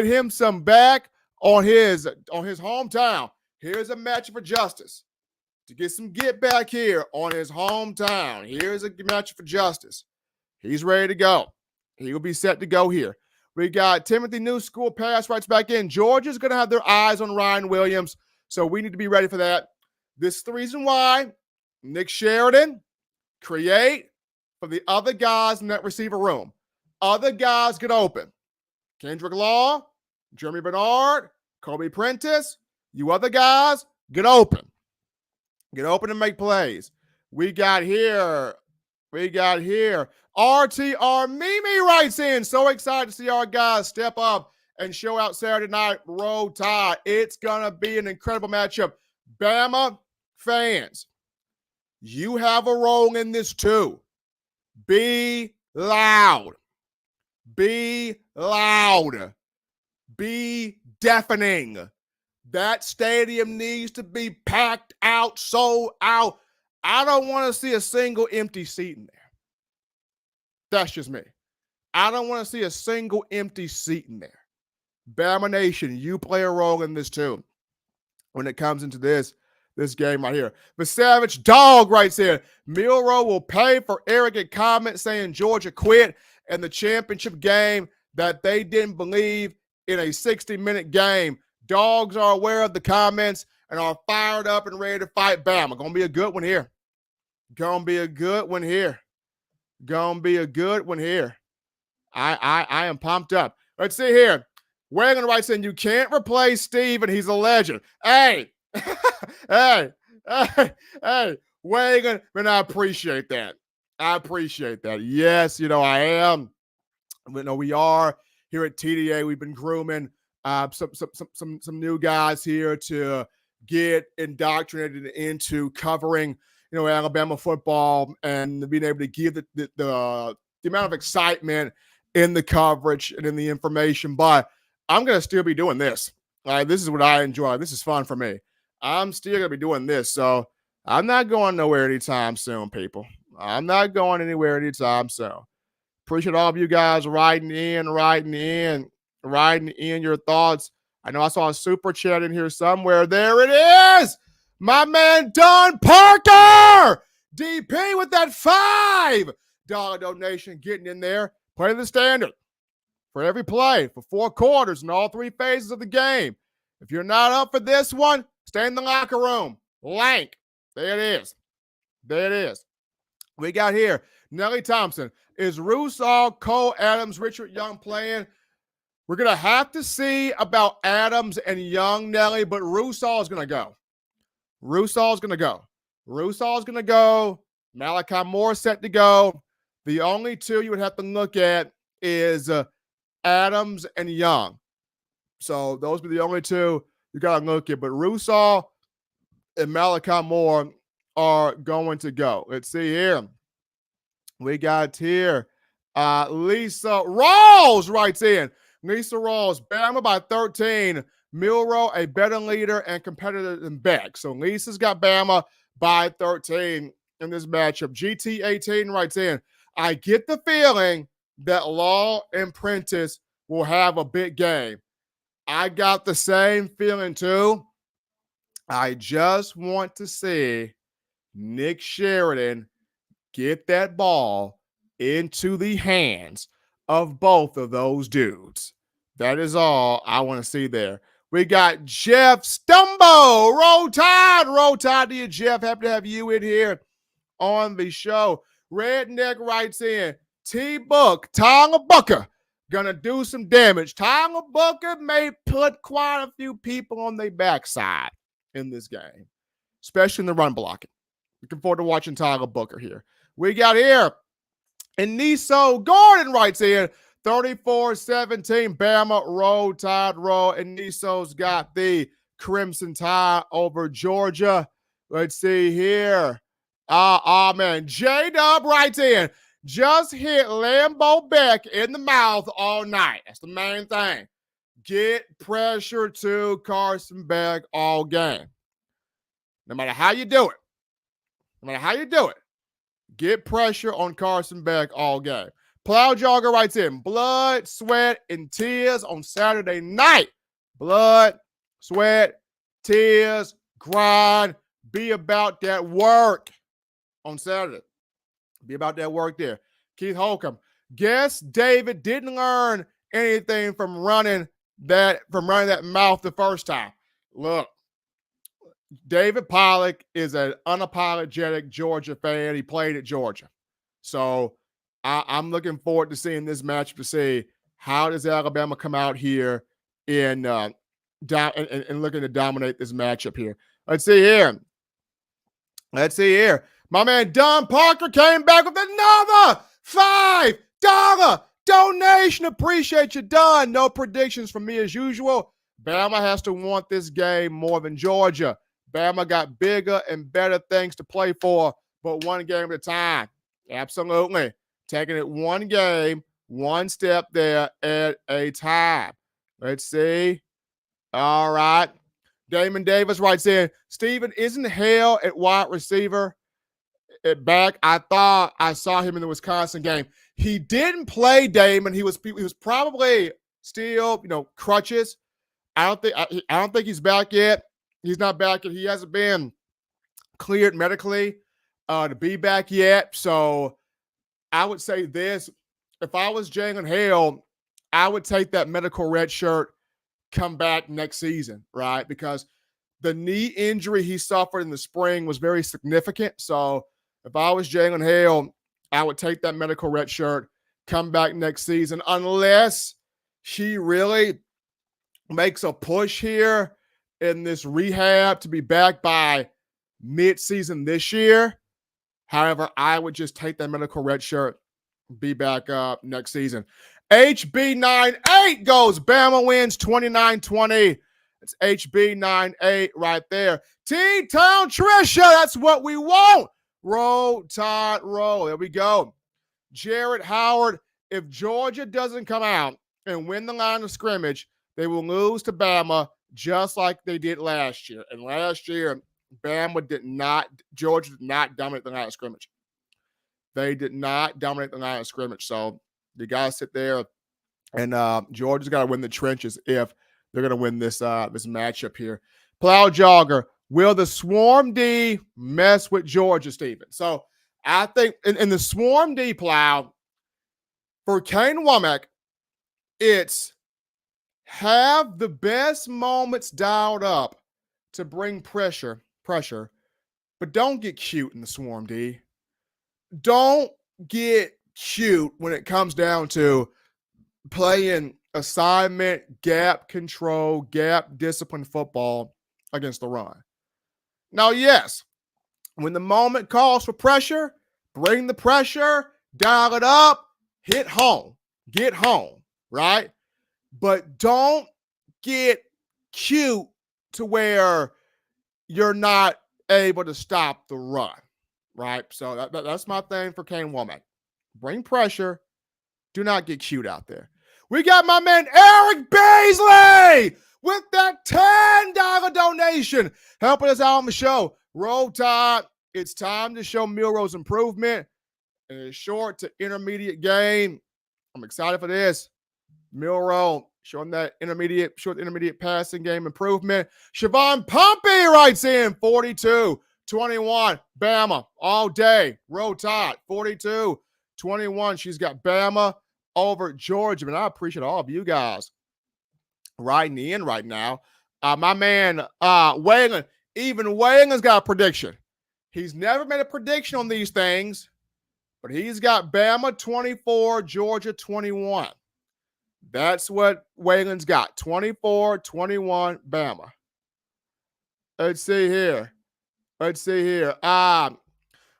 Speaker 1: him some back on his hometown. Here's a match for Justice to get some get back here on his hometown. Here's a match for Justice. He's ready to go. He will be set to go here. We got Timothy New School pass writes back in. Georgia's going to have their eyes on Ryan Williams, so we need to be ready for that. This is the reason why Nick Sheridan, create for the other guys in that receiver room. Other guys get open. Kendrick Law, Jeremy Bernard, Kobe Prentice, you other guys, get open. Get open and make plays. We got here. RTR Mimi writes in. So excited to see our guys step up and show out Saturday night. Roll Tide. It's going to be an incredible matchup. Bama fans, you have a role in this too. Be loud. Be loud. Be deafening. That stadium needs to be packed out, sold out. I don't want to see a single empty seat in there. That's just me. I don't want to see a single empty seat in there. Bama Nation, you play a role in this too when it comes into this game right here. The Savage Dog writes in, Milroe will pay for arrogant comments saying Georgia quit in the championship game that they didn't believe in a 60-minute game. Dogs are aware of the comments and are fired up and ready to fight Bama. Gonna be a good one here. Gonna be a good one here. I am pumped up. Let's see here. Wagon writes in, you can't replace Steve and he's a legend. Hey, hey, Wagon, and I appreciate that. Yes, I am. We are here at TDA. We've been grooming some new guys here to get indoctrinated into covering, Alabama football and being able to give the amount of excitement in the coverage and in the information. But I'm going to still be doing this. This is what I enjoy. This is fun for me. I'm still going to be doing this. So I'm not going nowhere anytime soon, people. I'm not going anywhere anytime soon. Appreciate all of you guys writing in your thoughts. I know I saw a super chat in here somewhere. There it is. My man Don Parker. DP with that $5 donation getting in there. Play the standard for every play for 4 quarters in all 3 phases of the game. If you're not up for this one, stay in the locker room. Lank. There it is. We got here Nelly Thompson. Is Rusall, Cole Adams, Richard Young playing? We're going to have to see about Adams and Young, Nelly, but Rusall is going to go. Malachi Moore set to go. The only 2 you would have to look at is Adams and Young. So those are the only 2 you got to look at. But Rusall and Malachi Moore are going to go. Let's see here. We got here Lisa Rawls writes in. Lisa Rawls, Bama by 13. Milroe, a better leader and competitor than Beck. So Lisa's got Bama by 13 in this matchup. GT18 writes in, I get the feeling that Law and Prentice will have a big game. I got the same feeling too. I just want to see Nick Sheridan get that ball into the hands of both of those dudes. That is all I want to see there. We got Jeff Stumbo. Roll Tide to you, Jeff. Happy to have you in here on the show. Redneck writes in, T-Book, Tyler Booker, gonna do some damage. Tyler Booker may put quite a few people on their backside in this game, especially in the run blocking. Looking forward to watching Tyler Booker here. We got here, Aniso Gordon writes in, 34-17, Bama, Roll Tide, roll. Aniso's got the Crimson Tide over Georgia. Let's see here. Man, J-Dub writes in, just hit Lambeau Beck in the mouth all night. That's the main thing. Get pressure to Carson Beck all game. No matter how you do it, get pressure on Carson Beck all game. Plow Jogger writes in, blood, sweat, and tears on Saturday night. Blood, sweat, tears, grind. Be about that work on Saturday. Be about that work there. Keith Holcomb. Guess David didn't learn anything from running that mouth the first time. Look, David Pollock is an unapologetic Georgia fan. He played at Georgia. So I'm looking forward to seeing this match to see how does Alabama come out here in and looking to dominate this matchup here. Let's see here. Let's see here. My man Don Parker came back with another $5 donation. Appreciate you, Don. No predictions from me as usual. Bama has to want this game more than Georgia. Bama got bigger and better things to play for, but one game at a time. Absolutely. Taking it one game, one step there at a time. Let's see. All right. Damon Davis writes in, Steven, isn't Hale at wide receiver at back? I thought I saw him in the Wisconsin game. He didn't play, Damon. He was probably still, crutches. I don't think he's back yet. He's not back yet. He hasn't been cleared medically to be back yet. So I would say this. If I was Jalen Hale, I would take that medical red shirt, come back next season, right? Because the knee injury he suffered in the spring was very significant. So if I was Jalen Hale, I would take that medical red shirt, come back next season, unless he really makes a push here in this rehab to be back by mid-season this year. However, I would just take that medical red shirt, be back up next season. HB98 goes. Bama wins 29-20. It's HB98 right there. T-Town Trisha, that's what we want. Roll, Tide, roll. There we go. Jared Howard, if Georgia doesn't come out and win the line of scrimmage, they will lose to Bama just like they did last year. And last year, Georgia did not dominate the line of scrimmage. They did not dominate the line of scrimmage. So you got to sit there, and Georgia's got to win the trenches if they're going to win this matchup here. Plow Jogger, will the Swarm D mess with Georgia, Stephen? So I think in the Swarm D, Plow, for Kane Womack, it's have the best moments dialed up to bring pressure, but don't get cute in the Swarm D. Don't get cute when it comes down to playing assignment, gap control, gap discipline football against the run. Now, yes, when the moment calls for pressure, bring the pressure, dial it up, hit home, get home, right? But don't get cute to where you're not able to stop the run, right? So that's my thing for Kane Womack. Bring pressure. Do not get cute out there. We got my man Eric Beasley with that $10 donation helping us out on the show. Roll Tide. It's time to show Milrose improvement in a short to intermediate game. I'm excited for this. Milrow showing that short intermediate passing game improvement. Siobhan Pompey writes in 42-21. Bama all day. Roll Tide 42-21. She's got Bama over Georgia. And I appreciate all of you guys writing in right now. My man Waylon, even Waylon's got a prediction. He's never made a prediction on these things, but he's got Bama 24, Georgia 21. That's what Waylon's got. 24-21 Bama. Let's see here.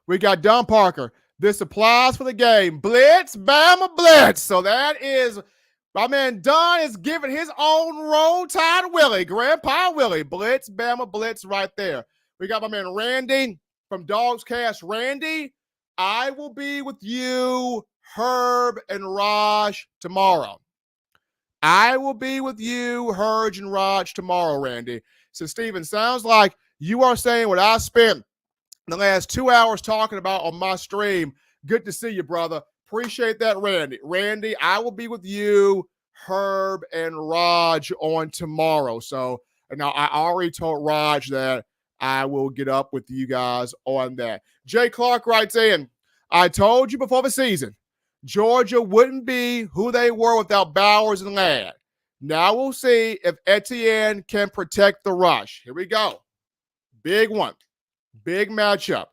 Speaker 1: We got Don Parker. This applies for the game. Blitz, Bama, blitz. So that is, my man Don is giving his own Roll Tide Willie, Grandpa Willie. Blitz, Bama, blitz right there. We got my man Randy from Dogs Cast. Randy, I will be with you, Herb, and Raj tomorrow. I will be with you, Herb, and Raj tomorrow, Randy. So, Steven, sounds like you are saying what I spent the last 2 hours talking about on my stream. Good to see you, brother. Appreciate that, Randy. Randy, I will be with you, Herb, and Raj on tomorrow. So, now I already told Raj that I will get up with you guys on that. Jay Clark writes in, I told you before the season, Georgia wouldn't be who they were without Bowers and Ladd. Now we'll see if Etienne can protect the rush. Here we go. Big one. Big matchup.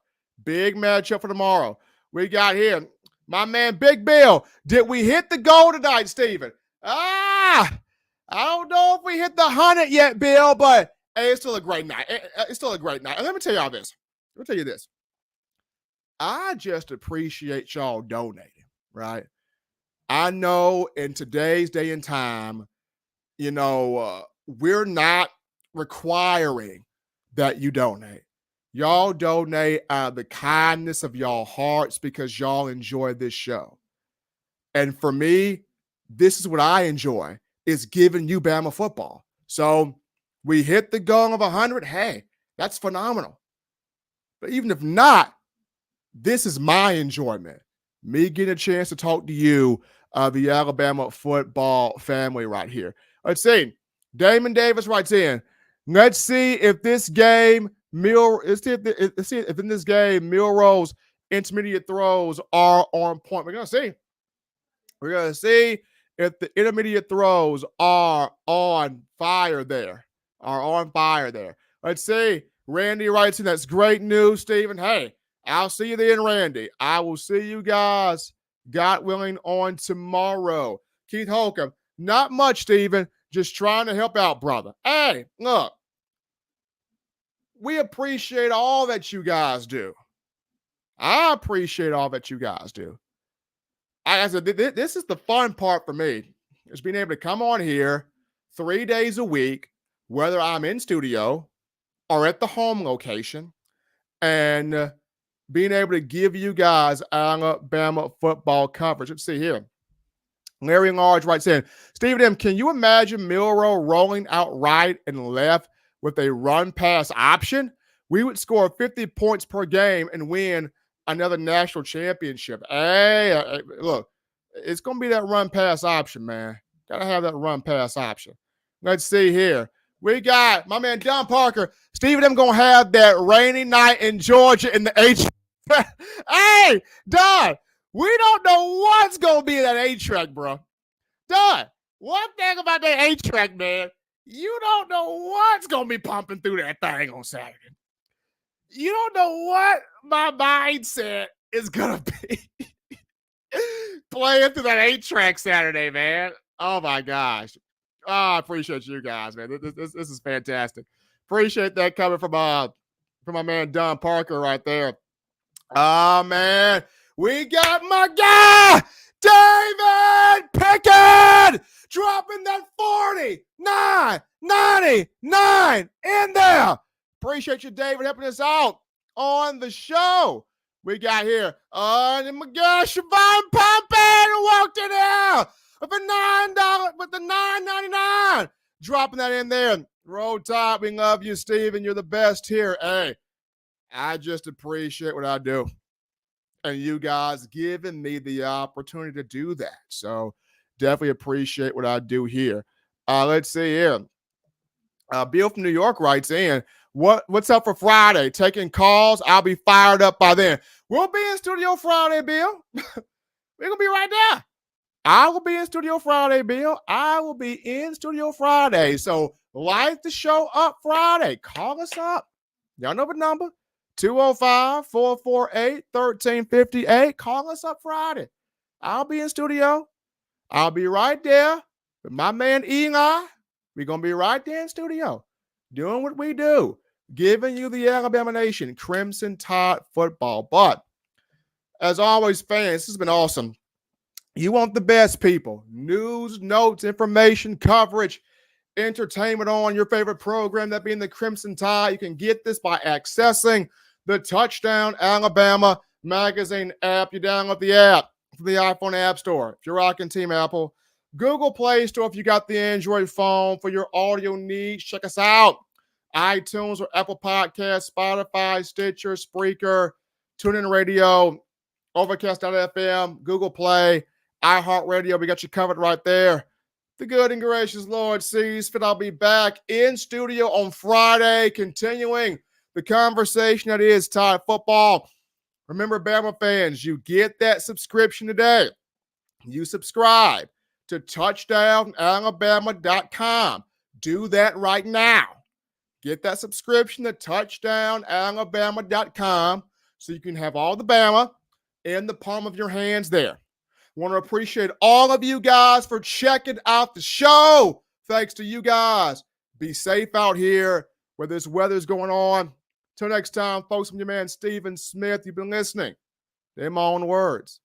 Speaker 1: Big matchup for tomorrow. We got here my man Big Bill. Did we hit the goal tonight, Steven? I don't know if we hit the 100 yet, Bill, but hey, it's still a great night. It's still a great night. And let me tell y'all this. Let me tell you this. I just appreciate y'all donating, right? I know in today's day and time, we're not requiring that you donate. Y'all donate out of the kindness of y'all hearts because y'all enjoy this show. And for me, this is what I enjoy, is giving you Bama football. So we hit the goal of 100. Hey, that's phenomenal. But even if not, this is my enjoyment. Me getting a chance to talk to you, the Alabama football family right here. Let's see. Damon Davis writes in. Let's see if this game, let's see if in this game, Milroe's intermediate throws are on point. We're going to see. We're going to see if the intermediate throws are on fire there. Let's see. Randy writes in. That's great news, Stephen. Hey, I'll see you then, Randy. I will see you guys, God willing, on tomorrow. Keith Holcomb. Not much, Stephen. Just trying to help out, brother. Hey, look. We appreciate all that you guys do. I appreciate all that you guys do. I said, this is the fun part for me, is being able to come on here 3 days a week, whether I'm in studio or at the home location, and being able to give you guys Alabama football coverage. Let's see here. Larry Large writes in, Stephen M., can you imagine Milroe rolling out right and left with a run-pass option? We would score 50 points per game and win another national championship. Hey, look, it's going to be that run-pass option, man. Got to have that run-pass option. Let's see here. We got my man Don Parker. Stephen M. going to have that rainy night in Georgia in the H. Hey, Don, we don't know what's going to be in that A-track, bro. Don, one thing about that A-track, man, you don't know what's going to be pumping through that thing on Saturday. You don't know what my mindset is going to be playing through that 8-track Saturday, man. Oh, my gosh. Oh, I appreciate you guys, man. This is fantastic. Appreciate that coming from my man Don Parker right there. Oh, man. We got my guy, David Pickett, dropping that 49 in there. Appreciate you, David, helping us out on the show. We got here, oh my gosh, Siobhan Pompey walked in there for $9 with the $9.99. Dropping that in there. Roll Tide, we love you, Steven. You're the best here. Hey, I just appreciate what I do. And you guys giving me the opportunity to do that. So definitely appreciate what I do here. Let's see here. Bill from New York writes in, what's up for Friday? Taking calls. I'll be fired up by then. We'll be in studio Friday, Bill. We're going to be right there. I will be in studio Friday, Bill. I will be in studio Friday. So light the show up Friday. Call us up. Y'all know the number. 205-448-1358. Call us up Friday. I'll be in studio. I'll be right there with my man Eli. We're going to be right there in studio doing what we do, giving you the Alabama Nation Crimson Tide football. But as always, fans, this has been awesome. You want the best people. News, notes, information, coverage, entertainment on your favorite program, that being the Crimson Tide. You can get this by accessing the Touchdown Alabama magazine app. You download the app from the iPhone App Store. If you're rocking Team Apple, Google Play Store if you got the Android phone for your audio needs. Check us out. iTunes or Apple Podcasts, Spotify, Stitcher, Spreaker, TuneIn Radio, Overcast.fm, Google Play, iHeartRadio. We got you covered right there. The good and gracious Lord sees fit. I'll be back in studio on Friday, continuing the conversation that is Tide football. Remember, Bama fans, you get that subscription today. You subscribe to touchdownalabama.com. Do that right now. get that subscription to touchdownalabama.com so you can have all the Bama in the palm of your hands there. Want to appreciate all of you guys for checking out the show. Thanks to you guys. Be safe out here where this weather's going on. Till next time, folks, from your man Stephen Smith, you've been listening to In My Own Words.